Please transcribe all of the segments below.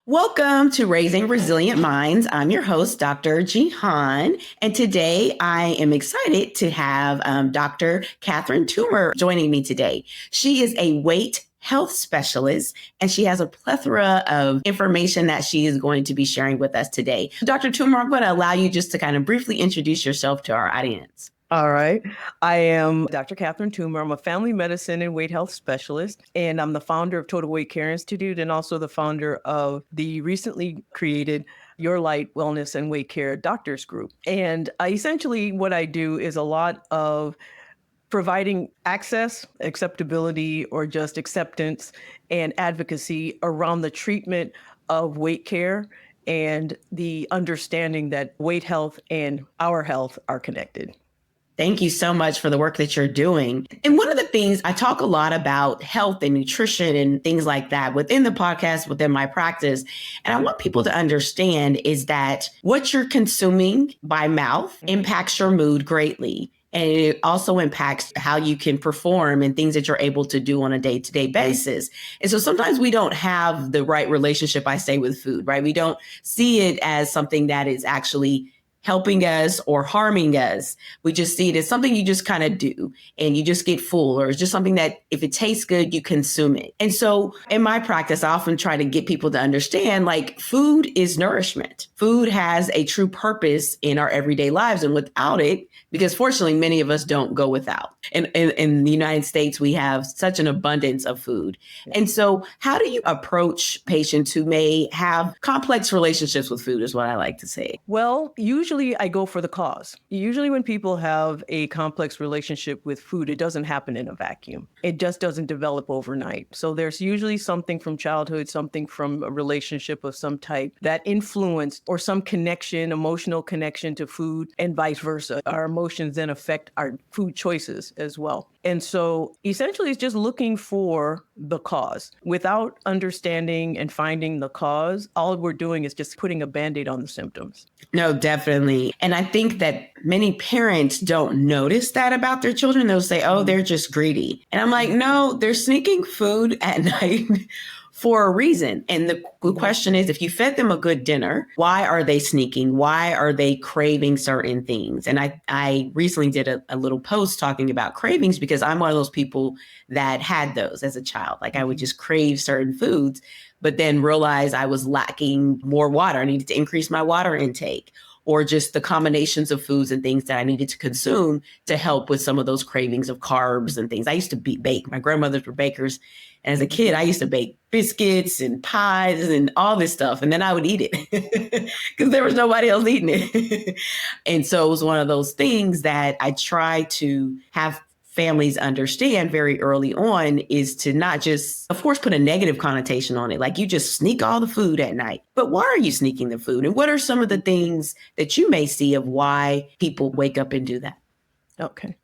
Welcome to Raising Resilient Minds. I'm your host, Dr. Jihan, and today I am excited to have Dr. Catherine Toomer joining me today. She is a weight health specialist, and she has a plethora of information that she is going to be sharing with us today. Dr. Toomer, I'm going to allow you just to kind of briefly introduce yourself to our audience. All right. I am Dr. Catherine Toomer. I'm a family medicine and weight health specialist, and I'm the founder of Total Weight Care Institute and also the founder of the recently created Your Light Wellness and Weight Care Doctors Group. And essentially what I do is a lot of providing access, acceptability, or just acceptance and advocacy around the treatment of weight care and the understanding that weight health and our health are connected. Thank you so much for the work that you're doing. And one of the things I talk a lot about health and nutrition and things like that within the podcast, within my practice. And I want people to understand is that what you're consuming by mouth impacts your mood greatly. And it also impacts how you can perform and things that you're able to do on a day-to-day basis. And so sometimes we don't have the right relationship, I say, with food, right? We don't see it as something that is actually helping us or harming us. We just see it as something you just kind of do and you just get full, or it's just something that if it tastes good, you consume it. And so in my practice, I often try to get people to understand like food is nourishment. Food has a true purpose in our everyday lives. And without it, because fortunately, many of us don't go without. And in the United States, we have such an abundance of food. And so how do you approach patients who may have complex relationships with food is what I like to say? Well, usually I go for the cause. Usually when people have a complex relationship with food, it doesn't happen in a vacuum. It just doesn't develop overnight. So there's usually something from childhood, something from a relationship of some type that influenced or some connection, emotional connection to food and vice versa. Our emotions then affect our food choices as well. And so essentially it's just looking for the cause. Without understanding and finding the cause, all we're doing is just putting a Band-Aid on the symptoms. No, definitely. And I think that many parents don't notice that about their children. They'll say, oh, they're just greedy. And I'm like, no, they're sneaking food at night for a reason. And the question is, if you fed them a good dinner, why are they sneaking? Why are they craving certain things? And I recently did a little post talking about cravings because I'm one of those people that had those as a child. Like I would just crave certain foods, but then realize I was lacking more water. I needed to increase my water intake, or just the combinations of foods and things that I needed to consume to help with some of those cravings of carbs and things. I used to bake. My grandmothers were bakers. And as a kid, I used to bake biscuits and pies and all this stuff. And then I would eat it because there was nobody else eating it. And so it was one of those things that I try to have families understand very early on, is to not just, of course, put a negative connotation on it. Like you just sneak all the food at night. But why are you sneaking the food? And what are some of the things that you may see of why people wake up and do that? Okay.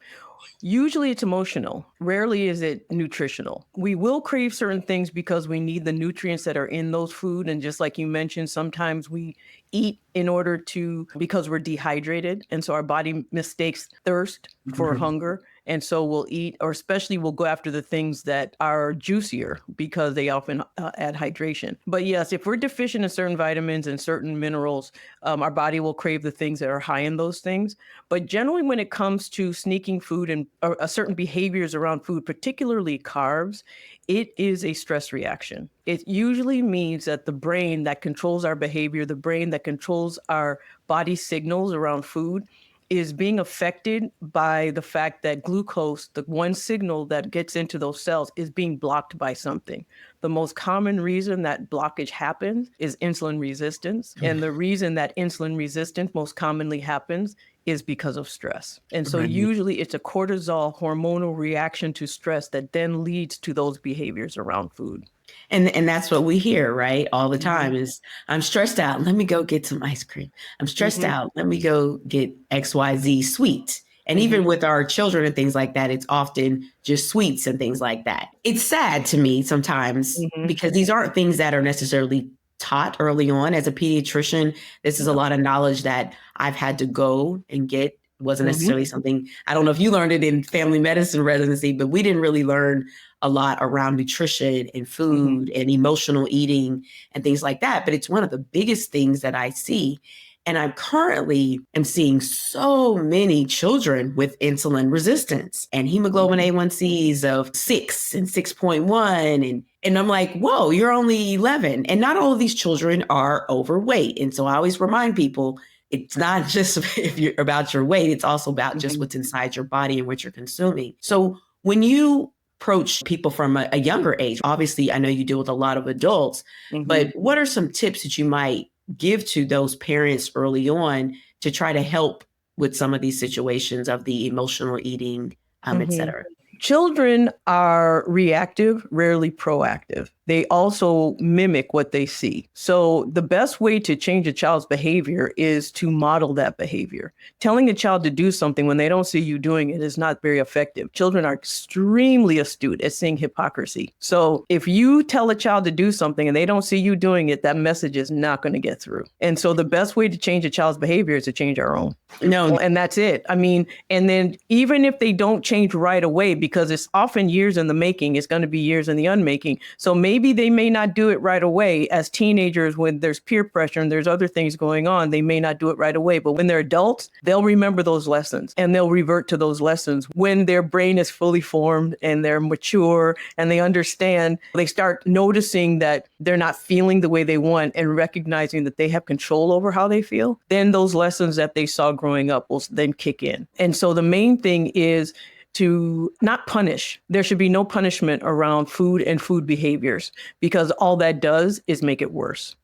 Usually it's emotional. Rarely is it nutritional. We will crave certain things because we need the nutrients that are in those food. And just like you mentioned, sometimes we eat in order to, because we're dehydrated. And so our body mistakes thirst for hunger. And so we'll eat, or especially we'll go after the things that are juicier because they often add hydration. But yes, if we're deficient in certain vitamins and certain minerals, our body will crave the things that are high in those things. But generally, when it comes to sneaking food and certain behaviors around food, particularly carbs, it is a stress reaction. It usually means that the brain that controls our behavior, the brain that controls our body signals around food, is being affected by the fact that glucose, the one signal that gets into those cells, is being blocked by something. The most common reason that blockage happens is insulin resistance. And the reason that insulin resistance most commonly happens is because of stress. And so usually it's a cortisol hormonal reaction to stress that then leads to those behaviors around food. And that's what we hear, right? All the time is, I'm stressed out. Let me go get some ice cream. I'm stressed out. Let me go get XYZ sweet. And even with our children and things like that, it's often just sweets and things like that. It's sad to me sometimes because these aren't things that are necessarily taught early on. As a pediatrician, this is a lot of knowledge that I've had to go and get wasn't necessarily something, I don't know if you learned it in family medicine residency, but we didn't really learn a lot around nutrition and food and emotional eating and things like that. But it's one of the biggest things that I see. And I currently am seeing so many children with insulin resistance and hemoglobin A1Cs of 6 and 6.1. And I'm like, whoa, you're only 11. And not all of these children are overweight. And so I always remind people, it's not just if you're about your weight, it's also about just what's inside your body and what you're consuming. So when you approach people from a younger age, obviously, I know you deal with a lot of adults, but what are some tips that you might give to those parents early on to try to help with some of these situations of the emotional eating, et cetera? Children are reactive, rarely proactive. They also mimic what they see. So the best way to change a child's behavior is to model that behavior. Telling a child to do something when they don't see you doing it is not very effective. Children are extremely astute at seeing hypocrisy. So if you tell a child to do something and they don't see you doing it, that message is not going to get through. And so the best way to change a child's behavior is to change our own. No. And that's it. I mean, and then even if they don't change right away, because it's often years in the making, it's going to be years in the unmaking. So maybe they may not do it right away as teenagers when there's peer pressure and there's other things going on. They may not do it right away. But when they're adults, they'll remember those lessons and they'll revert to those lessons when their brain is fully formed and they're mature and they understand. They start noticing that they're not feeling the way they want and recognizing that they have control over how they feel. Then those lessons that they saw growing up will then kick in. And so the main thing is to not punish. There should be no punishment around food and food behaviors because all that does is make it worse.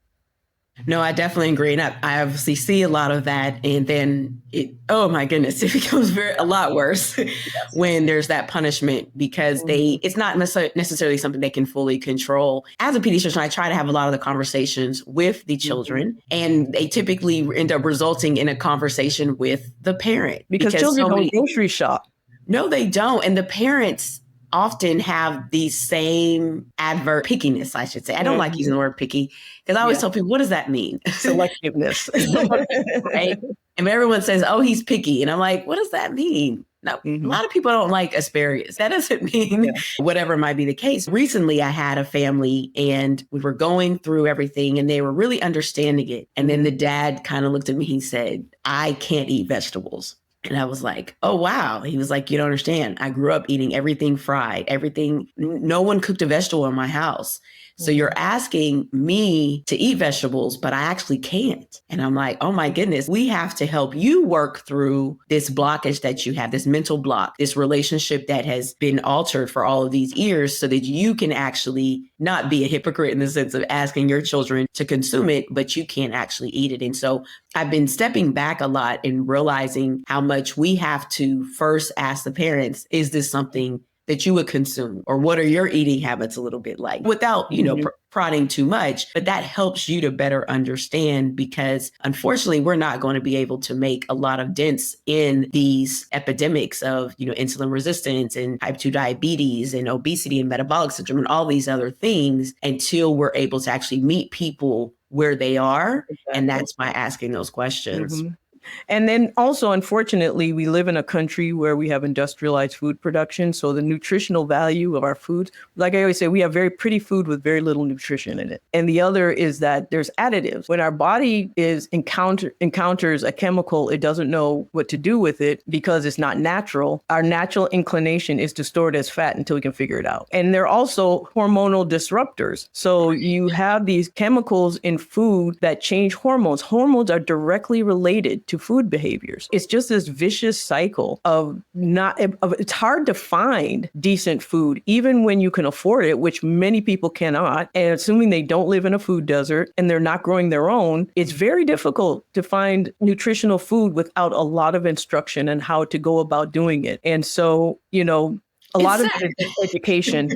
No, I definitely agree. And I obviously see a lot of that. And then oh my goodness, it becomes a lot worse when there's that punishment because it's not necessarily something they can fully control. As a pediatrician, I try to have a lot of the conversations with the children and they typically end up resulting in a conversation with the parent. Because children don't grocery shop. No, they don't. And the parents often have the same adverse pickiness, I should say. I don't like using the word picky because I always tell people, what does that mean? Selectiveness. Right? And everyone says, oh, he's picky. And I'm like, what does that mean? No, a lot of people don't like asparagus. That doesn't mean whatever might be the case. Recently, I had a family and we were going through everything and they were really understanding it. And then the dad kind of looked at me. He said, I can't eat vegetables. And I was like, oh, wow. He was like, you don't understand. I grew up eating everything fried, everything. No one cooked a vegetable in my house. So you're asking me to eat vegetables, but I actually can't. And I'm like, oh my goodness, we have to help you work through this blockage that you have, this mental block, this relationship that has been altered for all of these years so that you can actually not be a hypocrite in the sense of asking your children to consume it, but you can't actually eat it. And so I've been stepping back a lot and realizing how much we have to first ask the parents, is this something that you would consume? Or what are your eating habits a little bit like without, prodding too much? But that helps you to better understand because unfortunately, we're not going to be able to make a lot of dents in these epidemics of, insulin resistance and type 2 diabetes and obesity and metabolic syndrome and all these other things until we're able to actually meet people where they are. Exactly. And that's by asking those questions. And then also, unfortunately, we live in a country where we have industrialized food production. So the nutritional value of our food, like I always say, we have very pretty food with very little nutrition in it. And the other is that there's additives. When our body encounters a chemical, it doesn't know what to do with it because it's not natural. Our natural inclination is to store it as fat until we can figure it out. And they're also hormonal disruptors. So you have these chemicals in food that change hormones. Hormones are directly related to food behaviors. It's just this vicious cycle of it's hard to find decent food, even when you can afford it, which many people cannot. And assuming they don't live in a food desert and they're not growing their own, it's very difficult to find nutritional food without a lot of instruction on how to go about doing it. And so, a lot of it is education.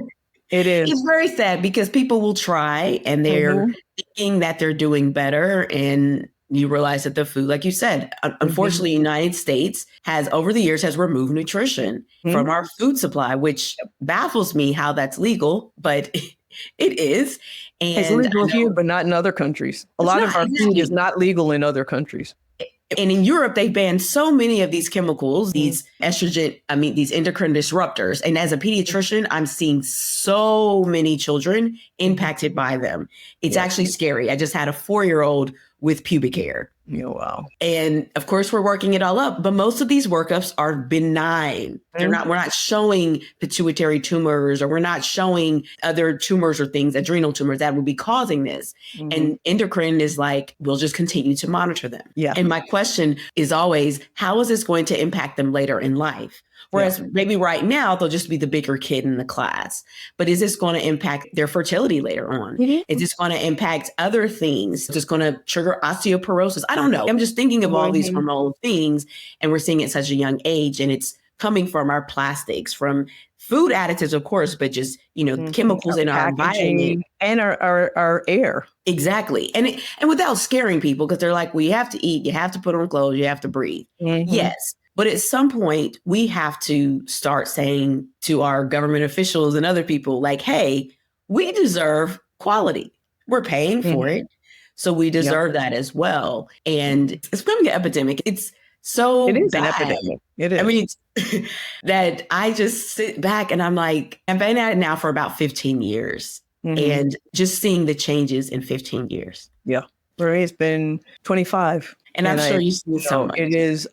It is. It's very sad because people will try and they're thinking that they're doing better, and you realize that the food, like you said, unfortunately, the United States has over the years has removed nutrition from our food supply, which baffles me how that's legal, but it is. And it's legal here, but not in other countries. A lot of our food is not legal in other countries. And in Europe, they banned so many of these chemicals, these these endocrine disruptors. And as a pediatrician, I'm seeing so many children impacted by them. It's actually scary. I just had a 4-year-old with pubic hair. Yeah, wow. And of course, we're working it all up, but most of these workups are benign. We're not showing pituitary tumors, or we're not showing other tumors or things, adrenal tumors that would be causing this. And endocrine is like, we'll just continue to monitor them. Yeah. And my question is always, how is this going to impact them later in life? Whereas maybe right now, they'll just be the bigger kid in the class. But is this going to impact their fertility later on? Is this going to impact other things? Is this going to trigger osteoporosis? I don't know. I'm just thinking of all these hormonal things, and we're seeing it at such a young age. And it's coming from our plastics, from food additives, of course, but just, chemicals in our environment. And our air. Exactly. And without scaring people, because they're like, well, you have to eat, you have to put on clothes, you have to breathe. Yes. But at some point, we have to start saying to our government officials and other people, like, hey, we deserve quality. We're paying for it. So we deserve that as well. And it's becoming an epidemic. It's so It is bad. an epidemic. It is. I mean, that I just sit back and I'm like, I've been at it now for about 15 years. And just seeing the changes in 15 years. Yeah. For me, it's been 25. And I'm sure you've seen so much. It is.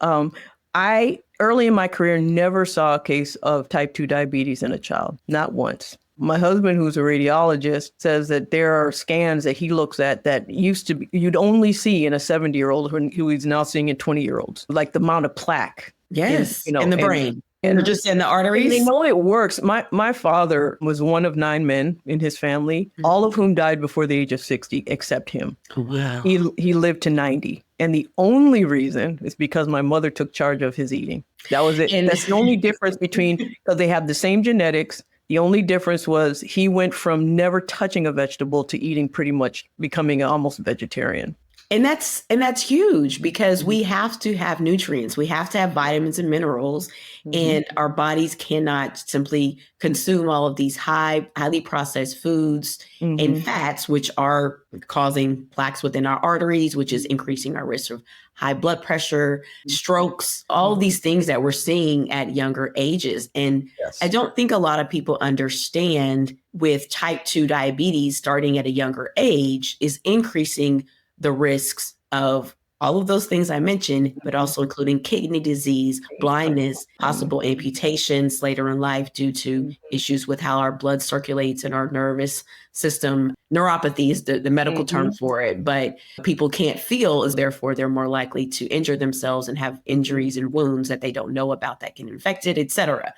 I, early in my career, never saw a case of type 2 diabetes in a child, not once. My husband, who's a radiologist, says that there are scans that he looks at that used to be, you'd only see in a 70-year-old who he's now seeing in 20-year-olds, like the amount of plaque. Yes, in the brain. And just in the arteries. They know it works. My father was one of 9 men in his family, all of whom died before the age of 60, except him. Wow. He lived to 90. And the only reason is because my mother took charge of his eating. That was it. And that's the only difference because they have the same genetics. The only difference was he went from never touching a vegetable to eating, pretty much becoming almost vegetarian. And that's huge, because we have to have nutrients. We have to have vitamins and minerals, and our bodies cannot simply consume all of these highly processed foods and fats, which are causing plaques within our arteries, which is increasing our risk of high blood pressure, strokes, all these things that we're seeing at younger ages. And I don't think a lot of people understand, with type 2 diabetes starting at a younger age is increasing the risks of all of those things I mentioned, but also including kidney disease, blindness, possible amputations later in life due to issues with how our blood circulates in our nervous system. Neuropathy is the medical term for it, but people can't feel, as therefore they're more likely to injure themselves and have injuries and wounds that they don't know about that can infect it, et cetera.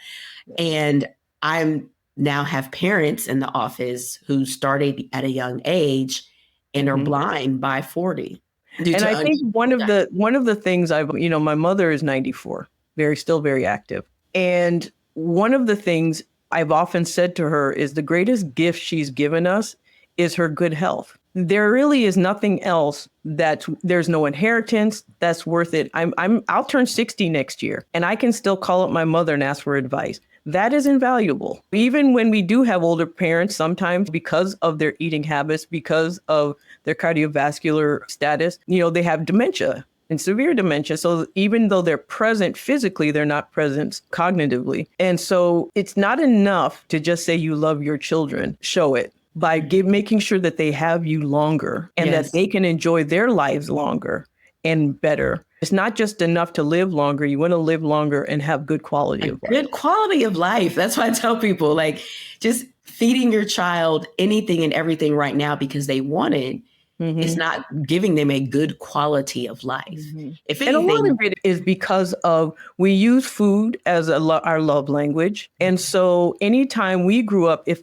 And I'm now have parents in the office who started at a young age and are blind by 40. And I think one of the things my mother is 94, still very active. And one of the things I've often said to her is the greatest gift she's given us is her good health. There really is nothing else there's no inheritance that's worth it. I'll turn 60 next year, and I can still call up my mother and ask for advice. That is invaluable. Even when we do have older parents, sometimes because of their eating habits, because of their cardiovascular status, they have dementia and severe dementia. So even though they're present physically, they're not present cognitively. And so it's not enough to just say you love your children. Show it by making sure that they have you longer and that they can enjoy their lives longer and better. It's not just enough to live longer. You want to live longer and have good quality of life. Good quality of life. That's why I tell people, like, just feeding your child anything and everything right now because they want it is not giving them a good quality of life. If anything, and a lot of it is because of we use food as our love language. And so anytime we grew up, if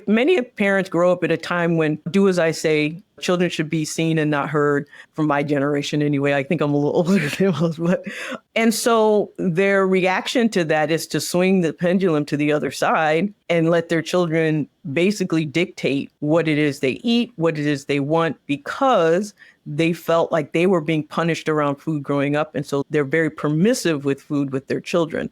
many parents grow up at a time when do as I say, children should be seen and not heard, from my generation anyway. I think I'm a little older than most. And so their reaction to that is to swing the pendulum to the other side and let their children basically dictate what it is they eat, what it is they want, because they felt like they were being punished around food growing up. And so they're very permissive with food with their children.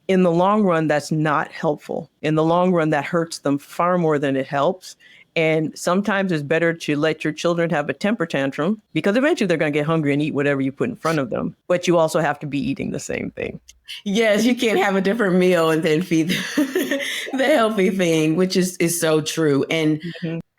In the long run, that's not helpful. In the long run, that hurts them far more than it helps. And sometimes it's better to let your children have a temper tantrum because eventually they're going to get hungry and eat whatever you put in front of them. But you also have to be eating the same thing. Yes, you can't have a different meal and then feed the healthy thing, which is so true. And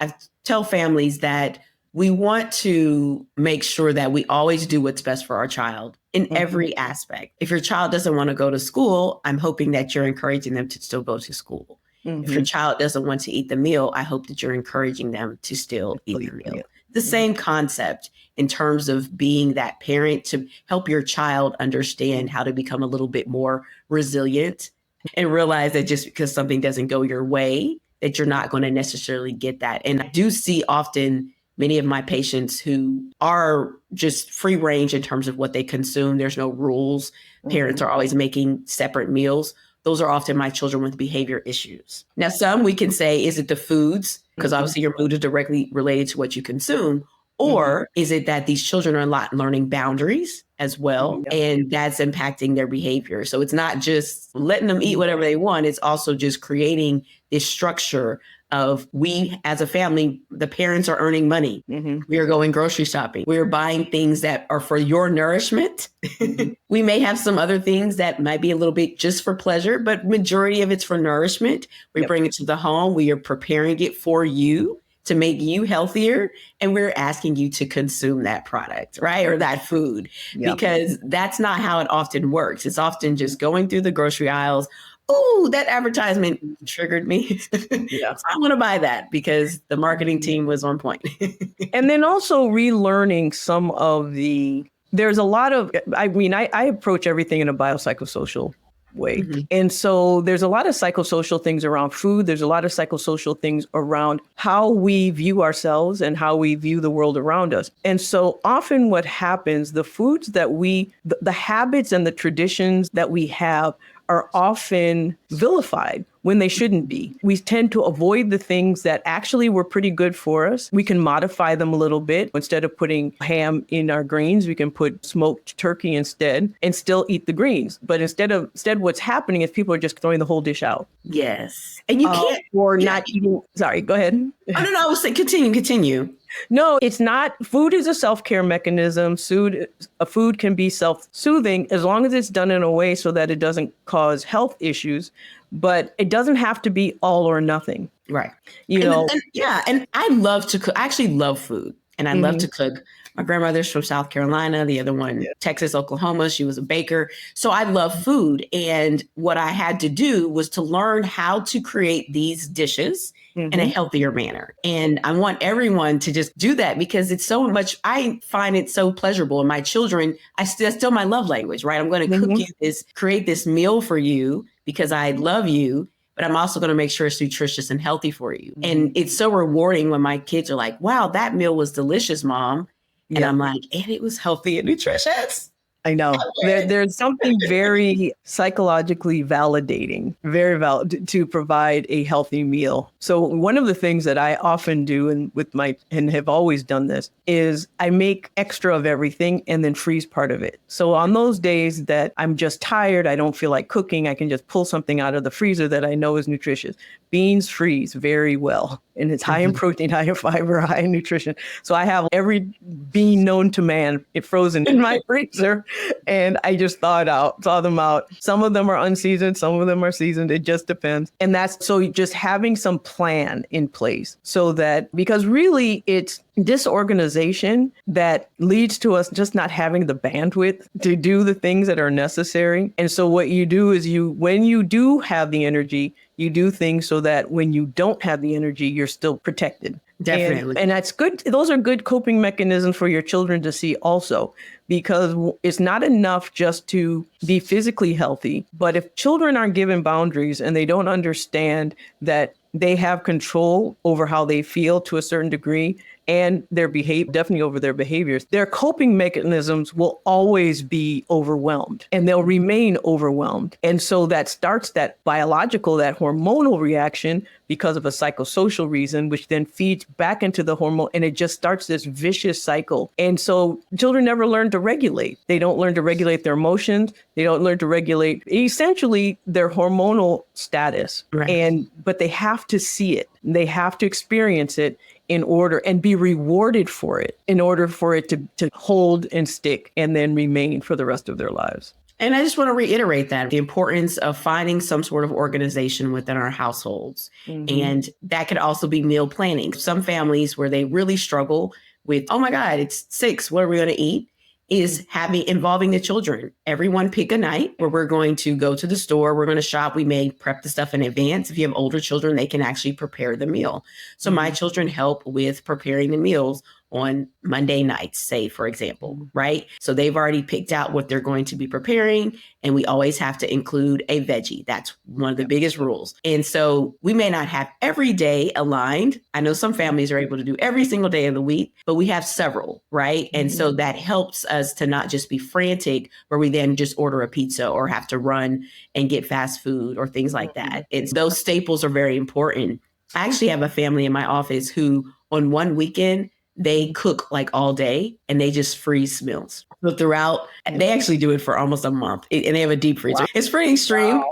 I tell families that we want to make sure that we always do what's best for our child in every aspect. If your child doesn't want to go to school, I'm hoping that you're encouraging them to still go to school. If your child doesn't want to eat the meal, I hope that you're encouraging them to still eat the meal. The same concept in terms of being that parent to help your child understand how to become a little bit more resilient and realize that just because something doesn't go your way, that you're not going to necessarily get that. And I do see often many of my patients who are just free range in terms of what they consume. There's no rules. Parents are always making separate meals. Those are often my children with behavior issues. Now, some we can say, is it the foods? Because obviously your mood is directly related to what you consume. Or is it that these children are not learning boundaries as well? And that's impacting their behavior. So it's not just letting them eat whatever they want. It's also just creating this structure of we as a family, the parents are earning money. We are going grocery shopping. We're buying things that are for your nourishment. We may have some other things that might be a little bit just for pleasure, but majority of it's for nourishment. We bring it to the home. We are preparing it for you to make you healthier. And we're asking you to consume that product, right? Or that food, because that's not how it often works. It's often just going through the grocery aisles. Oh, that advertisement triggered me. So I want to buy that because the marketing team was on point. And then also relearning some of there's a lot of, I approach everything in a biopsychosocial way. And so there's a lot of psychosocial things around food. There's a lot of psychosocial things around how we view ourselves and how we view the world around us. And so often what happens, the foods that the habits and the traditions that we have are often vilified when they shouldn't be. We tend to avoid the things that actually were pretty good for us. We can modify them a little bit. Instead of putting ham in our greens, we can put smoked turkey instead and still eat the greens. But instead what's happening is people are just throwing the whole dish out. Yes. And you can't. Or not eating. Sorry, go ahead. No, I was saying continue. No, it's not. Food is a self-care mechanism. A food can be self-soothing as long as it's done in a way so that it doesn't cause health issues. But it doesn't have to be all or nothing. Right. And I love to cook. I actually love food and I love to cook. My grandmother's from South Carolina, the other one, Texas, Oklahoma. She was a baker. So I love food. And what I had to do was to learn how to create these dishes in a healthier manner. And I want everyone to just do that because it's so much, I find it so pleasurable. And my children, that's still my love language, right? I'm going to cook you create this meal for you because I love you, but I'm also going to make sure it's nutritious and healthy for you. And it's so rewarding when my kids are like, wow, that meal was delicious, Mom. And I'm like, and it was healthy and nutritious. I know. There's something very psychologically validating, very valid to provide a healthy meal. So one of the things that I often do and have always done this is I make extra of everything and then freeze part of it. So on those days that I'm just tired, I don't feel like cooking, I can just pull something out of the freezer that I know is nutritious. Beans freeze very well. And it's high in protein, high in fiber, high in nutrition. So I have every bean known to man frozen in my freezer. And I just thaw them out. Some of them are unseasoned, some of them are seasoned. It just depends. And that's so just having some plan in place so that, because really it's disorganization that leads to us just not having the bandwidth to do the things that are necessary. And so what you do is when you do have the energy, you do things so that when you don't have the energy, you're still protected. Definitely. And that's good. Those are good coping mechanisms for your children to see also, because it's not enough just to be physically healthy. But if children aren't given boundaries and they don't understand that they have control over how they feel to a certain degree, and their behavior, definitely over their behaviors, their coping mechanisms will always be overwhelmed and they'll remain overwhelmed. And so that starts that biological, that hormonal reaction because of a psychosocial reason, which then feeds back into the hormone, and it just starts this vicious cycle. And so children never learn to regulate. They don't learn to regulate their emotions. They don't learn to regulate essentially their hormonal status. Right. But they have to see it. They have to experience it in order and be rewarded for it in order for it to hold and stick and then remain for the rest of their lives. And I just want to reiterate that the importance of finding some sort of organization within our households. Mm-hmm. And that could also be meal planning. Some families where they really struggle with, oh my God, it's 6, what are we going to eat? Is involving the children. Everyone pick a night where we're going to go to the store. We're going to shop. We may prep the stuff in advance. If you have older children, they can actually prepare the meal. So my children help with preparing the meals on Monday nights, say, for example, right? So they've already picked out what they're going to be preparing. And we always have to include a veggie. That's one of the biggest rules. And so we may not have every day aligned. I know some families are able to do every single day of the week, but we have several, right? And so that helps us to not just be frantic where we then just order a pizza or have to run and get fast food or things like that. It's those staples are very important. I actually have a family in my office who on one weekend, they cook like all day and they just freeze meals. So throughout, they actually do it for almost a month and they have a deep freezer. Wow. It's pretty extreme. Wow.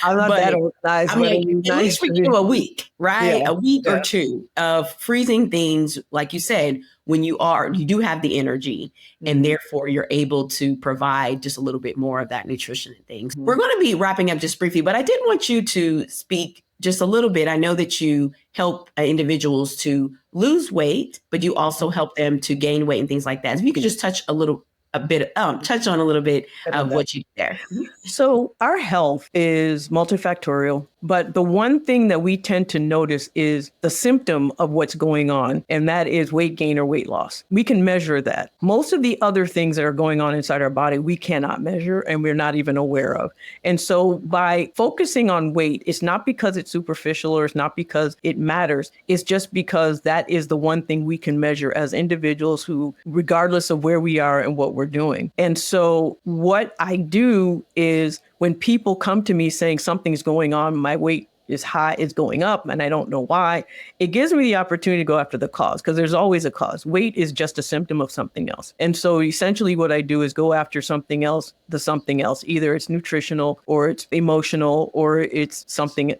I'm not that organized. I mean, at least we give a week, right? Yeah. A week or two of freezing things, like you said, when you do have the energy and therefore you're able to provide just a little bit more of that nutrition and things. We're going to be wrapping up just briefly, but I did want you to speak just a little bit. I know that you help individuals to lose weight, but you also help them to gain weight and things like that. If you could just touch on a little bit of what you do there. So our health is multifactorial, but the one thing that we tend to notice is the symptom of what's going on, and that is weight gain or weight loss. We can measure that. Most of the other things that are going on inside our body, we cannot measure and we're not even aware of. And so by focusing on weight, it's not because it's superficial or it's not because it matters. It's just because that is the one thing we can measure as individuals who, regardless of where we are and what we're doing. And so what I do is when people come to me saying something's going on, my weight is high, it's going up, and I don't know why, it gives me the opportunity to go after the cause, because there's always a cause. Weight is just a symptom of something else. And so essentially what I do is go after something else, either it's nutritional or it's emotional or it's something,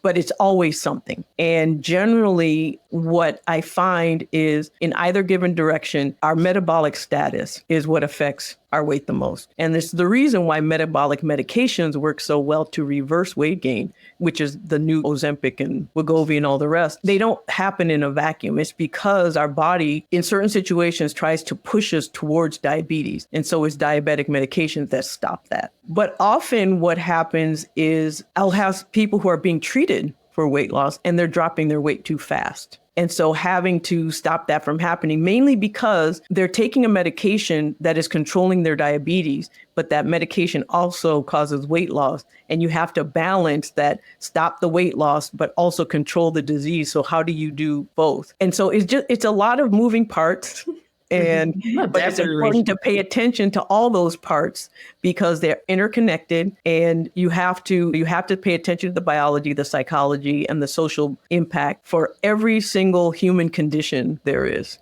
but it's always something. And generally what I find is in either given direction, our metabolic status is what affects our weight the most. And this is the reason why metabolic medications work so well to reverse weight gain, which is the new Ozempic and Wegovy and all the rest. They don't happen in a vacuum. It's because our body in certain situations tries to push us towards diabetes. And so it's diabetic medications that stop that. But often what happens is I'll have people who are being treated for weight loss and they're dropping their weight too fast. And so having to stop that from happening, mainly because they're taking a medication that is controlling their diabetes, but that medication also causes weight loss. And you have to balance that, stop the weight loss, but also control the disease. So how do you do both? And so it's a lot of moving parts. But it's important to pay attention to all those parts because they're interconnected, and you have to pay attention to the biology, the psychology, and the social impact for every single human condition there is.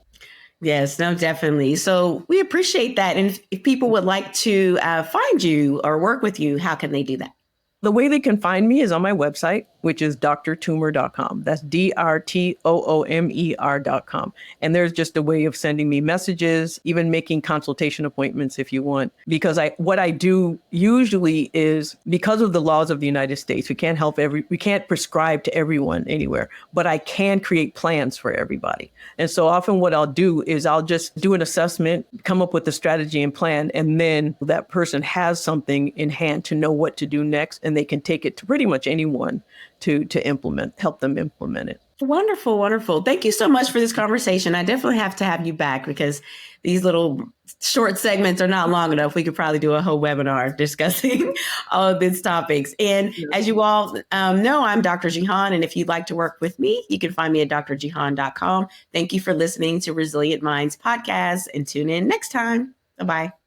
Yes, no, definitely. So we appreciate that. And if people would like to find you or work with you, how can they do that? The way they can find me is on my website, which is drtoomer.com. That's drtoomer.com. And there's just a way of sending me messages, even making consultation appointments if you want. Because what I do usually is, because of the laws of the United States, we can't prescribe to everyone anywhere, but I can create plans for everybody. And so often what I'll do is I'll just do an assessment, come up with a strategy and plan, and then that person has something in hand to know what to do next, and they can take it to pretty much anyone to help them implement it. Wonderful, wonderful. Thank you so much for this conversation. I definitely have to have you back because these little short segments are not long enough. We could probably do a whole webinar discussing all of these topics. And as you all know, I'm Dr. Jihan. And if you'd like to work with me, you can find me at drjihan.com. Thank you for listening to Resilient Minds podcast and tune in next time. Bye-bye.